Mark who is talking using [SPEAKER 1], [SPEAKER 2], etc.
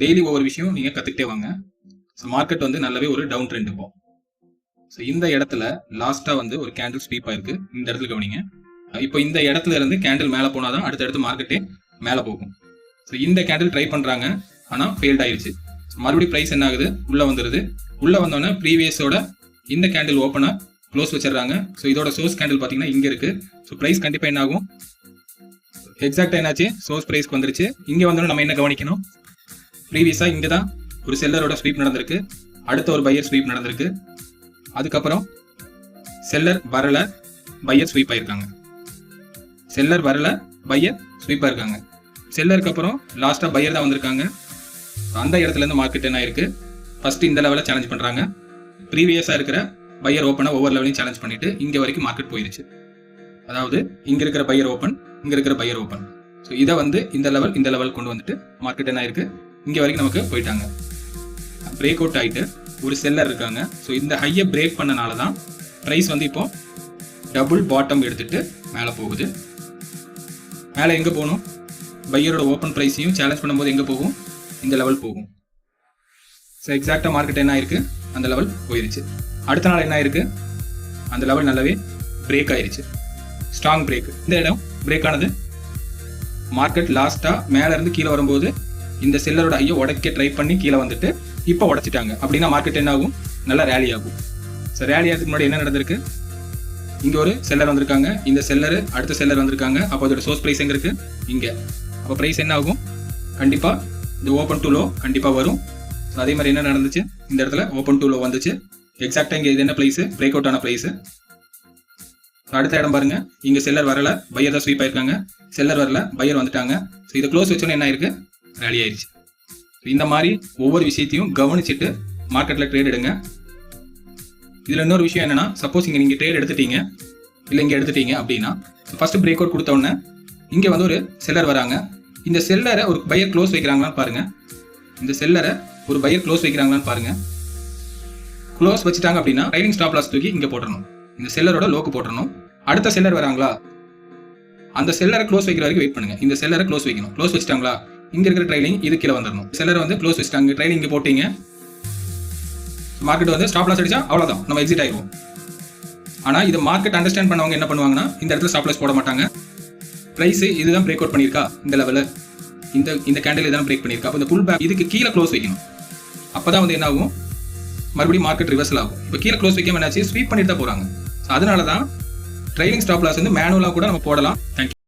[SPEAKER 1] Daily ஒவ்வொரு விஷயம் நீங்கள் கற்றுக்கிட்டே வாங்க. ஸோ மார்க்கெட் வந்து நல்லாவே ஒரு டவுன் ட்ரெண்ட் இப்போ. ஸோ இந்த இடத்துல லாஸ்ட்டாக வந்து ஒரு கேண்டில் ஸ்வீப் ஆயிருக்கு. இந்த இடத்துல கவனிங்க. இப்போ இந்த இடத்துல இருந்து கேண்டில் மேலே போனால் தான் அடுத்தடுத்து மார்க்கெட்டே மேலே போகும். ஸோ இந்த கேண்டில் ட்ரை பண்ணுறாங்க, ஆனால் ஃபெயில்ட் ஆயிடுச்சு. மறுபடியும் ப்ரைஸ் என்ன ஆகுது, உள்ளே வந்துடுது. உள்ளே வந்தோடனே ப்ரீவியஸோட இந்த கேண்டில் ஓப்பனாக க்ளோஸ் வச்சிடறாங்க. ஸோ இதோட சோர்ஸ் கேண்டில் பார்த்தீங்கன்னா இங்கே இருக்குது. ஸோ ப்ரைஸ் கண்டிப்பாக என்ன ஆகும், எக்ஸாக்டாக என்னாச்சு, சோர்ஸ் ப்ரைஸ்க்கு வந்துருச்சு. இங்கே வந்தோடனே நம்ம என்ன கவனிக்கணும், ப்ரீவியஸாக இங்கே தான் ஒரு செல்லரோட ஸ்வீப் நடந்திருக்கு, அடுத்த ஒரு பையர் ஸ்வீப் நடந்திருக்கு. அதுக்கப்புறம் செல்லர் வரல, பையர் ஸ்வீப் ஆயிருக்காங்க. செல்லர் வரல, பையர் ஸ்வீப் ஆயிருக்காங்க. செல்லருக்கு அப்புறம் லாஸ்ட்டாக பையர் தான் வந்திருக்காங்க. அந்த இடத்துல இருந்து மார்க்கெட் என்ன ஆயிருக்கு, ஃபர்ஸ்ட் இந்த லெவலில் சேலஞ்ச் பண்ணுறாங்க. ப்ரீவியஸாக இருக்கிற பையர் ஓப்பனை ஒவ்வொரு லெவலையும் சேலஞ்ச் பண்ணிட்டு இங்கே வரைக்கும் மார்க்கெட் போயிருச்சு. அதாவது இங்கே இருக்கிற பையர் ஓப்பன், இங்கே இருக்கிற பையர் ஓப்பன். ஸோ இதை வந்து இந்த லெவல் கொண்டு வந்துட்டு மார்க்கெட் என்ன ஆயிருக்கு, இங்கே வரைக்கும் நமக்கு போயிட்டாங்க. பிரேக் அவுட் ஆகிட்டு ஒரு செல்லர் இருக்காங்க. ஸோ இந்த ஹையை பிரேக் பண்ணனால தான் ப்ரைஸ் வந்து இப்போ டபுள் பாட்டம் எடுத்துட்டு மேலே போகுது. மேலே எங்கே போகணும், பையரோட ஓப்பன் ப்ரைஸையும் சேலஞ்ச் பண்ணும்போது எங்கே போகும், இந்த லெவல் போகும். ஸோ எக்ஸாக்டாக மார்க்கெட் என்ன ஆயிருக்கு, அந்த லெவல் போயிருச்சு. அடுத்த நாள் என்ன ஆயிருக்கு, அந்த லெவல் நல்லாவே பிரேக் ஆயிருச்சு, ஸ்ட்ராங் பிரேக். இந்த இடம் பிரேக் ஆனது மார்க்கெட் லாஸ்ட்டாக மேலே இருந்து கீழே வரும்போது இந்த செல்லரோட ஐயோ உடைக்க ட்ரை பண்ணி கீழே வந்துட்டு இப்போ உடைச்சிட்டாங்க. அப்படின்னா மார்க்கெட் என்ன ஆகும், நல்லா ரேலி ஆகும். ஸோ ரேலி ஆகிறதுக்கு முன்னாடி என்ன நடந்திருக்கு, இங்கே ஒரு செல்லர் வந்திருக்காங்க, இந்த செல்லர் அடுத்த செல்லர் வந்திருக்காங்க. அப்போ அதோட சோர்ஸ் ப்ரைஸ் எங்கே இருக்குது, இங்கே. அப்போ ப்ரைஸ் என்ன ஆகும், கண்டிப்பாக இந்த ஓப்பன் டு லோ கண்டிப்பாக வரும். ஸோ அதே மாதிரி என்ன நடந்துச்சு, இந்த இடத்துல ஓப்பன் டு லோ வந்துச்சு. எக்ஸாக்டாக இங்கே இது என்ன ப்ரைஸு, பிரேக் அவுட் ஆன ப்ரைஸு. அடுத்த இடம் பாருங்க, இங்கே செல்லர் வரல, பையர் தான் ஸ்வீப் ஆயிருக்காங்க. செல்லர் வரல, பையர் வந்துட்டாங்க. ஸோ இதை க்ளோஸ் வச்சோன்னே என்ன ஆயிருக்கு, ரேலி ஆயிடுச்சு. இந்த மாதிரி ஒவ்வொரு விஷயத்தையும் கவனிச்சுட்டு மார்க்கெட்டில் ட்ரேட் எடுங்க. இதில் இன்னொரு விஷயம் என்னன்னா, சப்போஸ் இங்கே நீங்கள் ட்ரேட் எடுத்துட்டீங்க இல்லை இங்கே எடுத்துட்டீங்க அப்படின்னா, ஃபர்ஸ்ட் பிரேக் அவுட் கொடுத்த உடனே இங்கே வந்து ஒரு செல்லர் வராங்க. இந்த செல்லரை ஒரு பையர் க்ளோஸ் வைக்கிறாங்களான்னு பாருங்க. இந்த செல்லரை ஒரு பையர் க்ளோஸ் வைக்கிறாங்களான்னு பாருங்க. க்ளோஸ் வச்சுட்டாங்க அப்படின்னா ட்ரைலிங் ஸ்டாப் லாஸ் தூக்கி இங்கே போட்டுறணும், இந்த செல்லரோட லோக்கு போட்டுறணும். அடுத்த செல்லர் வராங்களா, அந்த செல்லரை க்ளோஸ் வைக்கிற வரைக்கும் வெயிட் பண்ணுங்க. இந்த செல்லரை க்ளோஸ் வைக்கணும். க்ளோஸ் வச்சிட்டாங்களா, இங்க இருக்கிற ட்ரைலிங் இது கீழே வந்துடணும். செல்லர் வந்து க்ளோஸ் வச்சிட்டாங்க, ட்ரைலிங் இங்கே போட்டீங்க, மார்க்கெட் வந்து ஸ்டாப் லாஸ் அடிச்சா அவ்வளோதான், நம்ம எக்ஸிட் ஆயிடுவோம். ஆனால் இதை மார்க்கெட் அண்டர்ஸ்டாண்ட் பண்ணவங்க என்ன பண்ணுவாங்கன்னா, இந்த இடத்துல ஸ்டாப் லாஸ் போட மாட்டாங்க. ப்ரைஸ் இதுதான் பிரேக் அவுட் பண்ணியிருக்கா, இந்த லெவலில் இந்த கேண்டில் இதான் பிரேக் பண்ணியிருக்கா, அப்போ இந்த புல் பேக் இதுக்கு கீழே க்ளோஸ் வைக்கணும். அப்போ தான் வந்து என்ன ஆகும், மறுபடியும் மார்க்கெட் ரிவர்சல் ஆகும். இப்போ கீழே க்ளோஸ் வைக்காம என்னாச்சு, ஸ்வீப் பண்ணிட்டு தான் போகிறாங்க. அதனால தான் ட்ரைலிங் ஸ்டாப் லாஸ் வந்து மேனுவலாக கூட நம்ம போடலாம். தேங்க்யூ.